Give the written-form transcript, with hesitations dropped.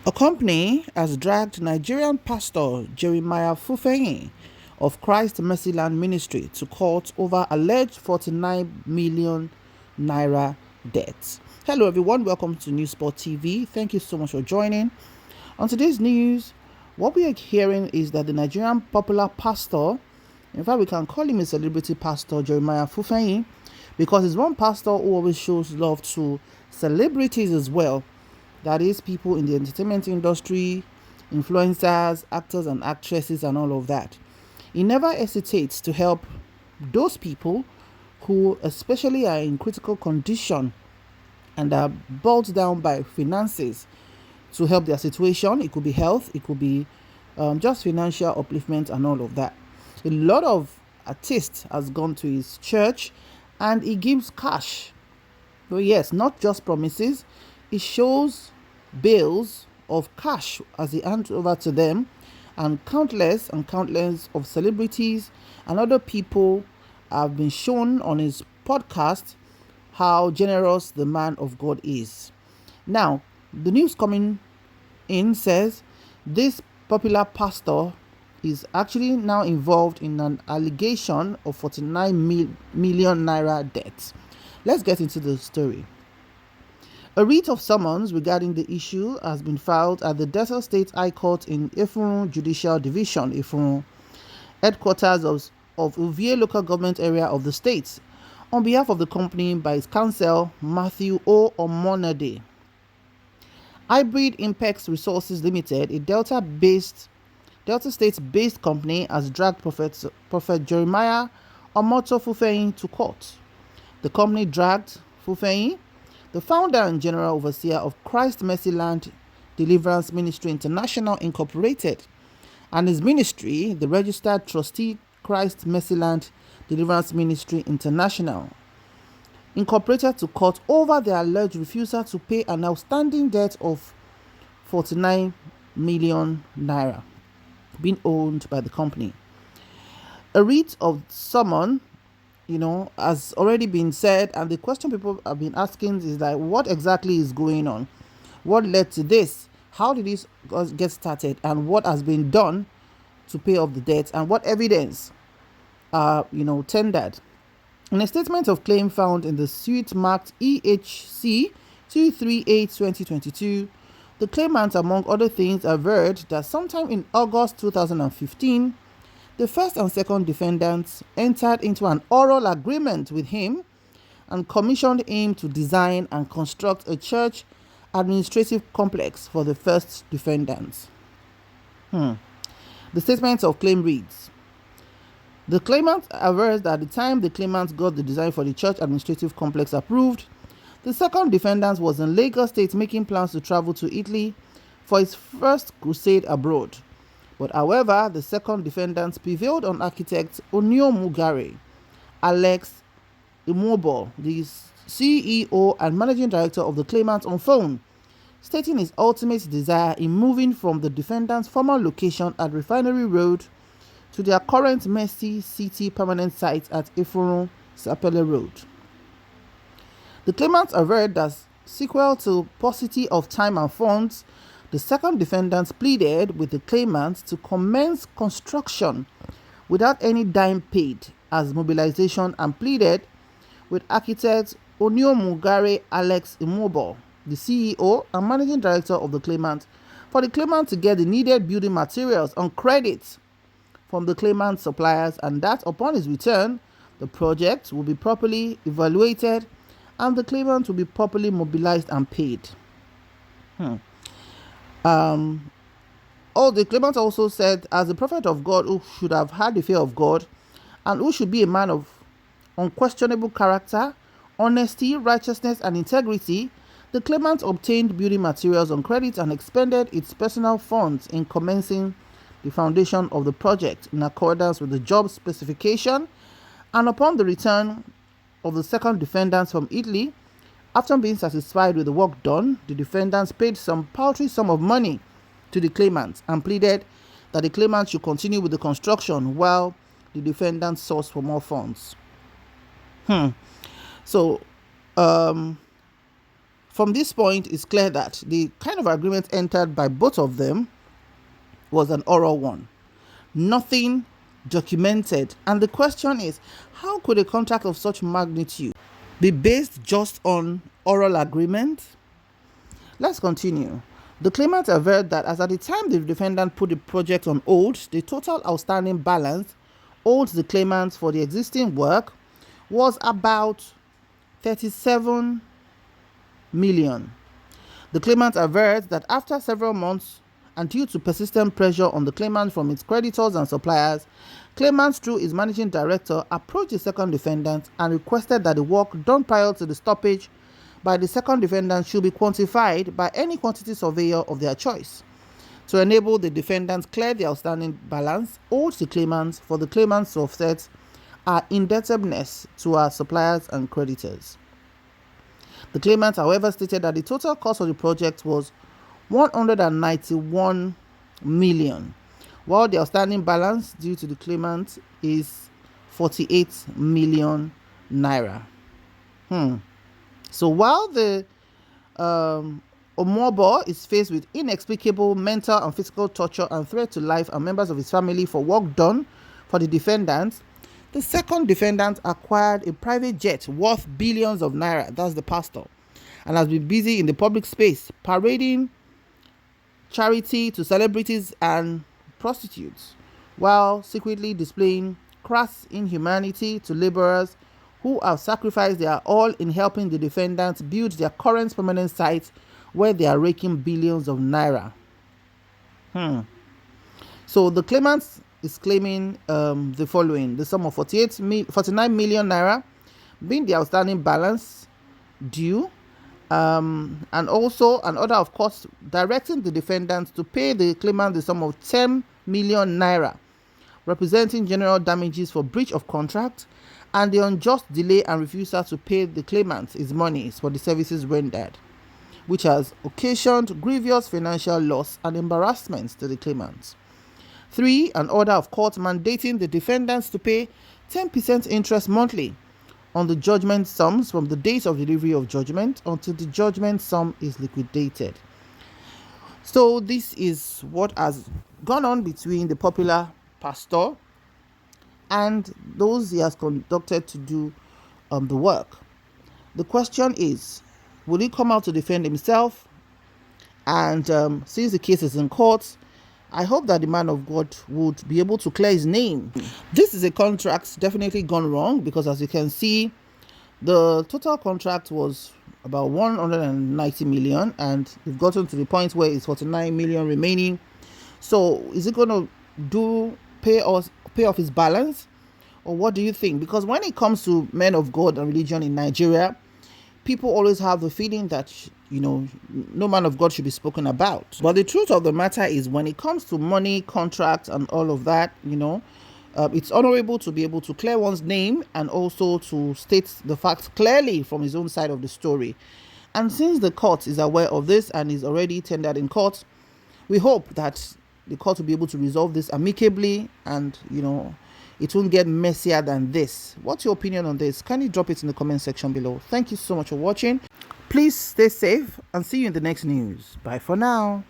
A company has dragged Nigerian pastor Jeremiah Fufeyin of Christ Mercyland Ministry to court over alleged 49 million naira debt. Hello everyone, welcome to Newsport TV. Thank you so much for joining. On today's news, what we are hearing is that the Nigerian popular pastor, in fact we can call him a celebrity pastor, Jeremiah Fufeyin, because he's one pastor who always shows love to celebrities as well. That is, people in the entertainment industry, influencers, actors and actresses, and all of that. He never hesitates to help those people who, especially, are in critical condition and are bogged down by finances to help their situation. It could be health, it could be just financial upliftment, and all of that. A lot of artists has gone to his church, and he gives cash. But yes, not just promises. He shows bills of cash as he hands over to them, and countless of celebrities and other people have been shown on his podcast how generous the man of God is. Now, the news coming in says this popular pastor is actually now involved in an allegation of 49 million naira debt. Let's get into the story. A writ of summons regarding the issue has been filed at the Delta State High Court in Ifurun Judicial Division, Ifurun, headquarters of Uvie local government area of the state, on behalf of the company by its counsel, Matthew O. Omonade. Hybrid Impex Resources Limited, a Delta State-based company, has dragged Prophet Jeremiah Omoto Fufeyin to court. The company dragged Fufeyin, the founder and general overseer of Christ Mercyland Deliverance Ministry International Incorporated, and his ministry, the registered trustee Christ Mercyland Deliverance Ministry International Incorporated, to court over their alleged refusal to pay an outstanding debt of 49 million naira being owned by the company. A writ of summon has already been said, and the question people have been asking is like, what exactly is going on? What led to this? How did this get started? And what has been done to pay off the debt? And what evidence are tendered? In a statement of claim found in the suit marked EHC 238/2022, the claimant, among other things, averred that sometime in August 2015, the first and second defendants entered into an oral agreement with him and commissioned him to design and construct a church administrative complex for the first defendants. The statement of claim reads: the claimant avers that at the time the claimant got the design for the church administrative complex approved, the second defendant was in Lagos State making plans to travel to Italy for his first crusade abroad. But however, the second defendant prevailed on architect Oniomugare, Alex Immobile, the CEO and managing director of the claimant, on phone, stating his ultimate desire in moving from the defendant's former location at Refinery Road to their current Mercy City permanent site at Ifurun Sapele Road. The claimant averred that sequel to paucity of time and funds, the second defendant pleaded with the claimant to commence construction without any dime paid as mobilization, and pleaded with architect Oniomugare Alex Immobile, the CEO and managing director of the claimant, for the claimant to get the needed building materials on credit from the claimant's suppliers, and that upon his return, the project will be properly evaluated and the claimant will be properly mobilized and paid. The claimant also said, as a prophet of God who should have had the fear of God and who should be a man of unquestionable character, honesty, righteousness, and integrity, the claimant obtained building materials on credit and expended its personal funds in commencing the foundation of the project in accordance with the job specification. And upon the return of the second defendants from Italy, after being satisfied with the work done, the defendants paid some paltry sum of money to the claimant and pleaded that the claimant should continue with the construction while the defendant sought for more funds. So From this point, it's clear that the kind of agreement entered by both of them was an oral one. Nothing documented. And the question is, how could a contract of such magnitude be based just on oral agreement? Let's continue. The claimant averred that as at the time the defendant put the project on hold, the total outstanding balance owed the claimant for the existing work was about 37 million. The claimant averred that after several months and due to persistent pressure on the claimant from its creditors and suppliers, claimant through his managing director approached the second defendant and requested that the work done prior to the stoppage by the second defendant should be quantified by any quantity surveyor of their choice to enable the defendant clear the outstanding balance owed to claimants for the claimants to offset our indebtedness to our suppliers and creditors. The claimant, however, stated that the total cost of the project was 191 million, while the outstanding balance due to the claimant is 48 million naira. So while the Omobo is faced with inexplicable mental and physical torture and threat to life and members of his family for work done for the defendant, the second defendant acquired a private jet worth billions of naira, that's the pastor, and has been busy in the public space parading charity to celebrities and prostitutes, while secretly displaying crass inhumanity to laborers who have sacrificed their all in helping the defendants build their current permanent site where they are raking billions of naira. So the claimant is claiming the following: the sum of 49 million naira being the outstanding balance due, and also an order of court directing the defendants to pay the claimant the sum of 10 million naira, representing general damages for breach of contract and the unjust delay and refusal to pay the claimant his monies for the services rendered, which has occasioned grievous financial loss and embarrassment to the claimant. 3. An order of court mandating the defendants to pay 10% interest monthly on the judgment sums from the date of delivery of judgment until the judgment sum is liquidated. So this is what has gone on between the popular pastor and those he has conducted to do the work. The question is, will he come out to defend himself? And since the case is in court, I hope that the man of God would be able to clear his name. This is a contract definitely gone wrong, because as you can see, the total contract was about 190 million and we've gotten to the point where it's 49 million remaining. So is it going to pay off his balance, or what do you think? Because when it comes to men of God and religion in Nigeria, people always have the feeling that, no man of God should be spoken about. But the truth of the matter is, when it comes to money, contracts, and all of that, it's honorable to be able to clear one's name and also to state the facts clearly from his own side of the story. And since the court is aware of this and is already tendered in court, we hope that the court will be able to resolve this amicably and, it won't get messier than this. What's your opinion on this? Kindly drop it in the comment section below. Thank you so much for watching. Please stay safe and see you in the next news. Bye for now.